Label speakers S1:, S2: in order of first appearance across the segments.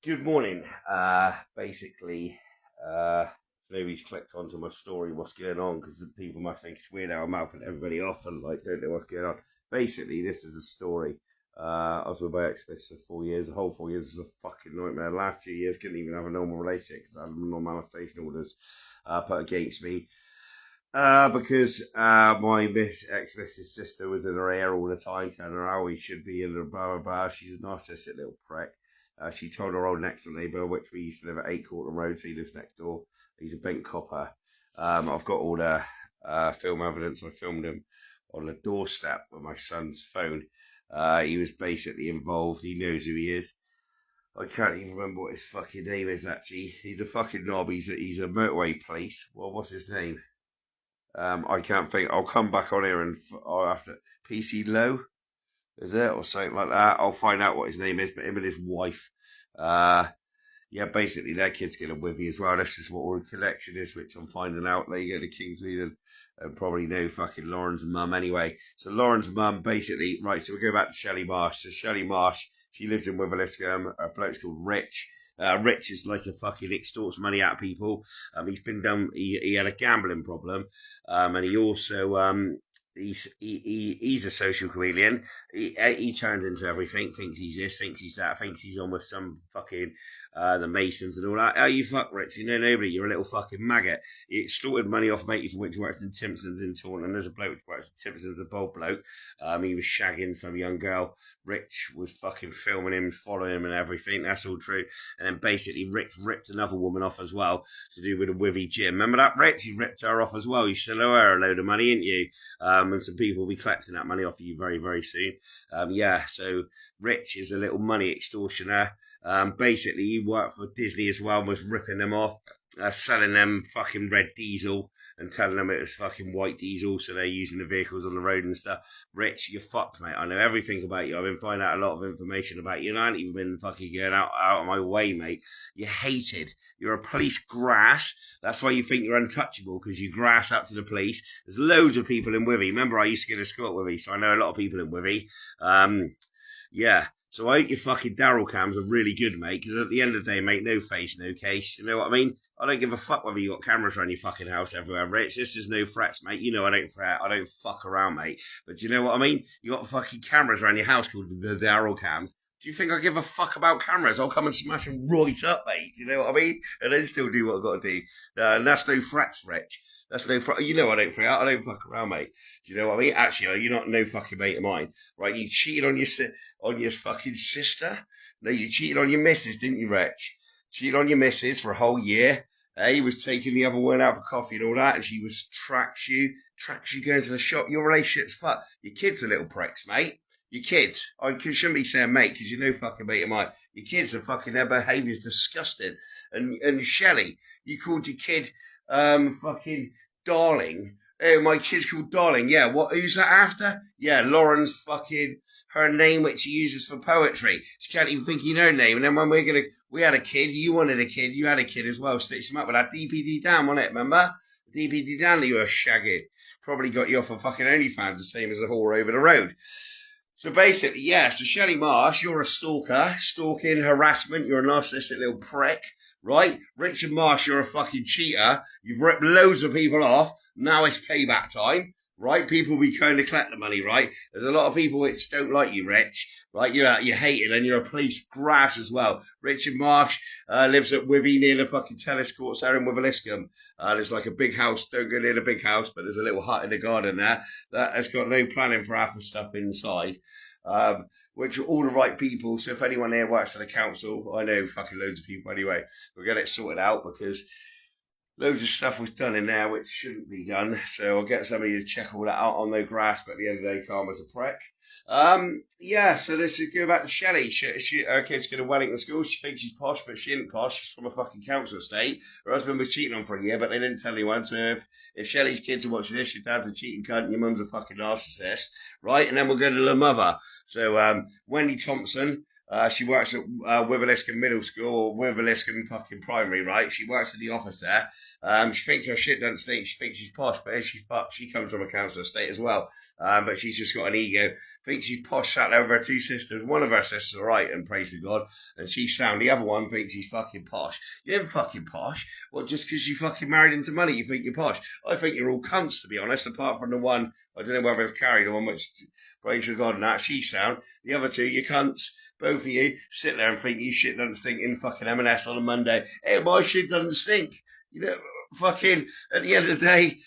S1: Good morning. Basically, nobody's clicked onto my story. What's going on? Because people must think it's weird how I'm mouthing everybody off and like don't know what's going on. Basically, this is a story. I was with my ex-miss for 4 years. The whole 4 years was a fucking nightmare. The last 2 years couldn't even have a normal relationship because I had non-molestation orders put against me. Because my ex-missus sister was in her ear all the time, telling her how he should be in the blah blah blah. She's a narcissistic little prick. She told her old next door neighbour, which we used to live at 8 Courtland Road, so he lives next door. He's a bent copper. I've got all the film evidence. I filmed him on the doorstep with my son's phone. He was basically involved. He knows who he is. I can't even remember what his fucking name is, actually. He's a fucking knob. He's a motorway police. Well, what's his name? I can't think. I'll come back on here and I'll have to. PC Low? Is it? Or something like that. I'll find out what his name is, but him and his wife. Uh, yeah, basically their kid's going to Wivy as well. That's just what all the collection is, which I'm finding out. There you go to Kingsmead and probably know fucking Lauren's mum anyway. So Lauren's mum basically, right, so we go back to Shelley Marsh. So Shelley Marsh, she lives in Wiveliscombe. Her bloke's called Rich. Rich is like a fucking extorts money out of people. He's been done. He had a gambling problem, and he also he's a social chameleon. He turns into everything. Thinks he's this. Thinks he's that. Thinks he's on with some fucking the Masons and all that. Oh, you fuck, Rich. You know nobody. You're a little fucking maggot. He extorted money off matey from which worked in Timpson's in Taunton. There's a bloke which works in Timpson's, a bold bloke. He was shagging some young girl. Rich was fucking filming him, following him, and everything. That's all true. And then basically, Rich ripped another woman off as well to do with a Wivy gym. Remember that, Rich? You ripped her off as well. You still owe her a load of money, ain't you? And some people will be collecting that money off of you very, very soon. Yeah, so Rich is a little money extortioner. Basically, he worked for Disney as well, was ripping them off, selling them fucking red diesel and telling them it was fucking white diesel, so they're using the vehicles on the road and stuff. Rich, you're fucked, mate. I know everything about you. I've been finding out a lot of information about you, and I ain't even been fucking going out of my way, mate. You're hated. You're a police grass. That's why you think you're untouchable, because you grass up to the police. There's loads of people in Wivy. Remember, I used to go to school at Wivy, so I know a lot of people in Wivy. Yeah. So I hope your fucking Daryl cams are really good, mate, because at the end of the day, mate, no face, no case. You know what I mean? I don't give a fuck whether you got cameras around your fucking house everywhere, Rich. This is no threats, mate. You know I don't threat. I don't fuck around, mate. But do you know what I mean? You got fucking cameras around your house called the Daryl cams. Do you think I give a fuck about cameras? I'll come and smash them right up, mate. Do you know what I mean? And then still do what I've got to do. And that's no threats, Rich. That's no threat. You know I don't threat. I don't fuck around, mate. Do you know what I mean? Actually, you're not no fucking mate of mine, right? You cheated on your fucking sister. No, you cheated on your missus, didn't you, Rich? Cheated on your missus for a whole year. He was taking the other one out for coffee and all that, and she was tracks you going to the shop. Your relationship's fucked. Your kids are little pricks, mate. Your kids. I shouldn't be saying mate, because you're no fucking mate of mine. Your kids are fucking, their behaviour's disgusting. And Shelley, you called your kid fucking Darling. Oh, my kid's called Darling. Yeah, who's that after? Yeah, Lauren's fucking her name, which she uses for poetry. She can't even think of her name. And then when we had a kid, you wanted a kid, you had a kid as well. Stitched him up with that DPD Dan, wasn't it? Remember? DPD Dan that you were shagging. Probably got you off of fucking OnlyFans, the same as the whore over the road. So basically, yeah, so Shelley Marsh, you're a stalker, stalking, harassment, you're a narcissistic little prick, right? Richard Marsh, you're a fucking cheater, you've ripped loads of people off, now it's payback time, right? People will be kind of collect the money, right? There's a lot of people which don't like you, Rich, right? You're hated and you're a police grass as well. Richard Marsh lives at Wivy near the fucking tennis courts there in Wiveliscombe. There's like a big house, don't go near the big house, but there's a little hut in the garden there that has got no planning for half the stuff inside. Which are all the right people. So if anyone here works for the council, I know fucking loads of people anyway, we'll get it sorted out because loads of stuff was done in there which shouldn't be done. So I'll get somebody to check all that out on no grass, but at the end of the day, Karma's a prick. Yeah, so let's go back to Shelley. Her kid's going to Wellington School. She thinks she's posh, but she isn't posh. She's from a fucking council estate. Her husband was cheating on for a year, but they didn't tell anyone. So if Shelley's kids are watching this, your dad's a cheating cunt and your mum's a fucking narcissist, right? And then we'll go to the mother. So Wendy Thompson, She works at Wiveliscombe Middle School or Wiveliscombe fucking Primary, right? She works in the office there. She thinks her shit doesn't stink. She thinks she's posh, but as she comes from a council estate as well. But she's just got an ego. Thinks she's posh, sat there with her two sisters. One of her sisters all right, and praise to God, and she's sound. The other one thinks she's fucking posh. You ain't fucking posh. Well, just because you fucking married into money, you think you're posh. I think you're all cunts, to be honest, apart from the one, I don't know whether it's Carrie, the one which, praise to God, and that, she's sound. The other two, you cunts. Both of you sit there and think you shit doesn't stink in fucking M&S on a Monday. Hey, my shit doesn't stink. You know, fucking, at the end of the day,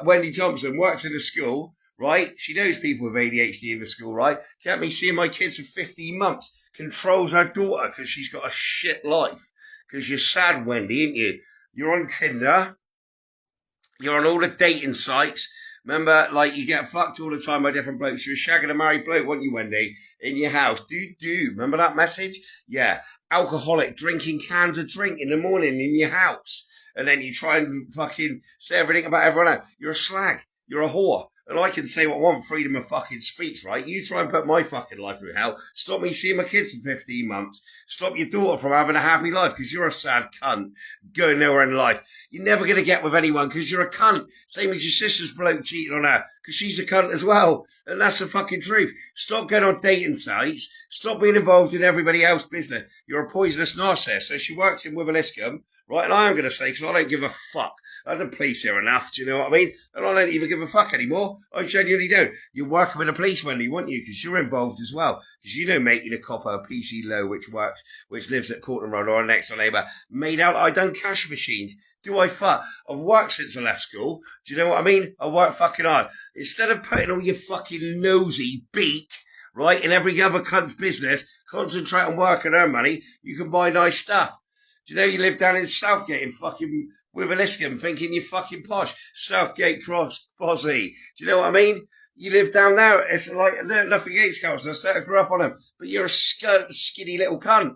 S1: Wendy Thompson works in a school, right? She knows people with ADHD in the school, right? Kept me seeing my kids for 15 months. Controls her daughter because she's got a shit life. Because you're sad, Wendy, ain't you? You're on Tinder. You're on all the dating sites. Remember, like, you get fucked all the time by different blokes. You're shagging a married bloke, weren't you, Wendy? In your house. Do. Remember that message? Yeah. Alcoholic, drinking cans of drink in the morning in your house. And then you try and fucking say everything about everyone else. You're a slag. You're a whore. And I can say what I want, freedom of fucking speech, right? You try and put my fucking life through hell. Stop me seeing my kids for 15 months. Stop your daughter from having a happy life because you're a sad cunt going nowhere in life. You're never going to get with anyone because you're a cunt. Same as your sister's bloke cheating on her because she's a cunt as well. And that's the fucking truth. Stop going on dating sites. Stop being involved in everybody else's business. You're a poisonous narcissist. So she works in Wiveliscombe. Right, and I am going to say, because I don't give a fuck. I don't police here enough, do you know what I mean? And I don't even give a fuck anymore. I genuinely don't. You're working with the police, Wendy, weren't you? Because you're involved as well. Because you know making a copper, a PC Low, which lives at Courtland Road or next door neighbour, made out I done cash machines. Do I fuck? I've worked since I left school. Do you know what I mean? I work fucking hard. Instead of putting all your fucking nosy beak, right, in every other cunt's business, concentrate on working her money, you can buy nice stuff. Do you know you live down in Southgate in fucking Wiveliscombe thinking you're fucking posh? Southgate Cross Posse. Do you know what I mean? You live down there. It's like, nothing against councils. I grew up on them. But you're a skinny little cunt.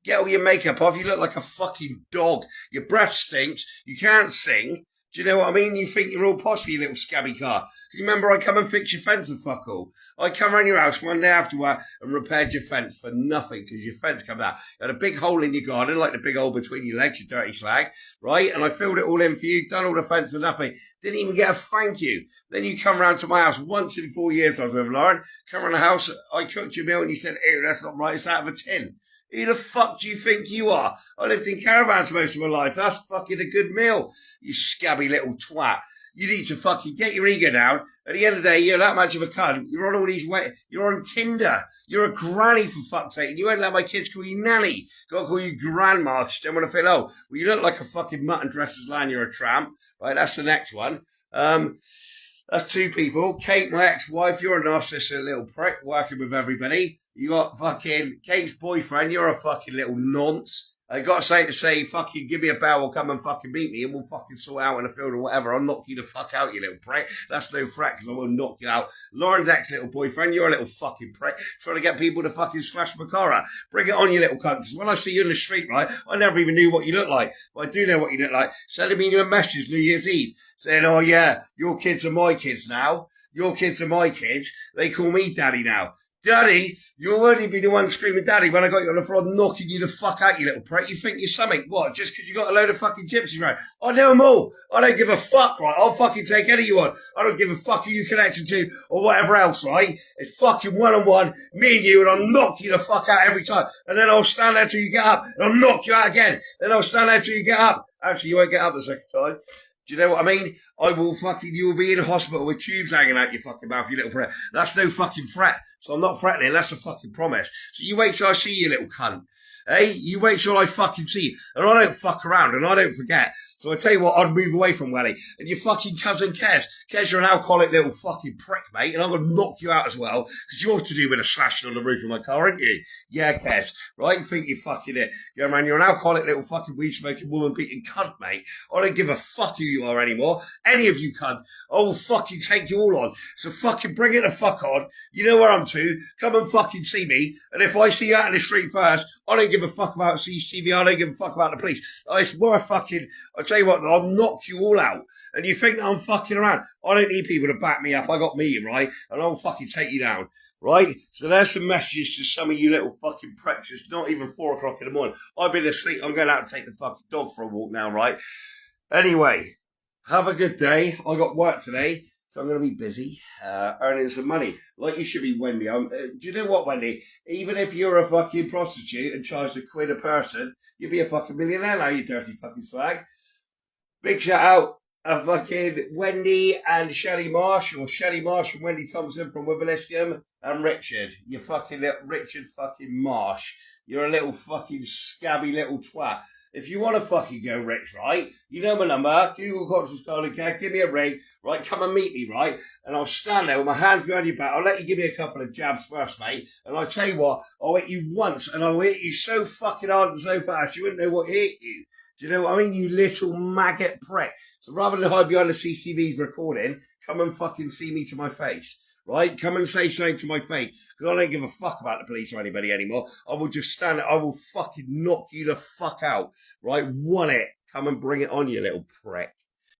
S1: Get all your makeup off. You look like a fucking dog. Your breath stinks. You can't sing. Do you know what I mean? You think you're all posh for your little scabby car. You remember I come and fix your fence and fuck all? I come around your house one day after work and repaired your fence for nothing because your fence come out. You had a big hole in your garden, like the big hole between your legs, you dirty slag, right? And I filled it all in for you, done all the fence for nothing. Didn't even get a thank you. Then you come round to my house once in 4 years I was with Lauren. Come around the house, I cooked your meal and you said, ew, that's not right, it's out of a tin. Who the fuck do you think you are? I lived in caravans most of my life. That's fucking a good meal, you scabby little twat. You need to fucking get your ego down. At the end of the day, you're that much of a cunt. You're on all these you're on Tinder. You're a granny for fuck's sake. You won't let my kids call you nanny. Gotta call you grandma. Just don't want to feel, oh, well, you look like a fucking mutton dressed as lion. You're a tramp. Right, that's the next one. That's two people. Kate, my ex-wife, you're a narcissistic little prick working with everybody. You got fucking Kate's boyfriend, you're a fucking little nonce. I got something to say, fucking give me a bell or come and fucking meet me and we'll fucking sort out in the field or whatever. I'll knock you the fuck out, you little prick. That's no threat because I will knock you out. Lauren's ex-little boyfriend, you're a little fucking prick. Trying to get people to fucking slash my car out. Bring it on, you little cunt. Because when I see you in the street, right, I never even knew what you look like. But I do know what you look like. Sending me a message New Year's Eve saying, oh yeah, your kids are my kids now. Your kids are my kids. They call me daddy now. Daddy, you'll only be the one screaming daddy when I got you on the floor knocking you the fuck out, you little prick. You think you're something. What? Just because you got a load of fucking gypsies around? I know them all. I don't give a fuck, right? I'll fucking take any of you on. I don't give a fuck who you connected to or whatever else, right? It's fucking one-on-one, me and you, and I'll knock you the fuck out every time. And then I'll stand there till you get up, and I'll knock you out again. Then I'll stand there till you get up. Actually, you won't get up the second time. Do you know what I mean? You'll be in a hospital with tubes hanging out your fucking mouth, you little prick. That's no fucking threat. So I'm not threatening, that's a fucking promise. So you wait till I see you, little cunt. Hey, you wait till I fucking see you. And I don't fuck around and I don't forget. So I tell you what, I'd move away from Welly. And your fucking cousin Kez. Kez, you're an alcoholic little fucking prick, mate. And I'm going to knock you out as well. Because you're to do with a slashing on the roof of my car, aren't you? Yeah, Kez. Right? You think you're fucking it. Yeah, man, you're an alcoholic little fucking weed smoking woman beating cunt, mate. I don't give a fuck who you are anymore. Any of you cunt. I will fucking take you all on. So fucking bring it the fuck on. You know where I'm to. Come and fucking see me. And if I see you out in the street first, I don't give a fuck about CCTV. I don't give a fuck about the police. It's worth fucking, I'll tell you what, I'll knock you all out. And you think that I'm fucking around. I don't need people to back me up. I got me, right? And I'll fucking take you down. right? So there's some messages to some of you little fucking pricks. It's not even 4 o'clock in the morning. I've been asleep. I'm going out to take the fucking dog for a walk now, right? Anyway, have a good day. I got work today, so I'm going to be busy earning some money. Like you should be, Wendy. Do you know what, Wendy? Even if you're a fucking prostitute and charge £1 a person, you'd be a fucking millionaire now, you dirty fucking slag. Big shout out of fucking Wendy and Shelley Marsh, or Shelley Marsh and Wendy Thompson from Wibeliscombe, and Richard. You fucking little Richard fucking Marsh. You're a little fucking scabby little twat. If you want to fucking go rich, right, you know my number, Google Conscious Golden Cat, give me a ring, right, come and meet me, right, and I'll stand there with my hands behind your back. I'll let you give me a couple of jabs first, mate, and I'll tell you what, I'll hit you once, and I'll hit you so fucking hard and so fast, you wouldn't know what hit you. Do you know what I mean, you little maggot prick? So rather than hide behind the CCTV's recording, come and fucking see me to my face. Right? Come and say something to my face. Because I don't give a fuck about the police or anybody anymore. I will just stand there. I will fucking knock you the fuck out. Right? Want it. Come and bring it on, you little prick.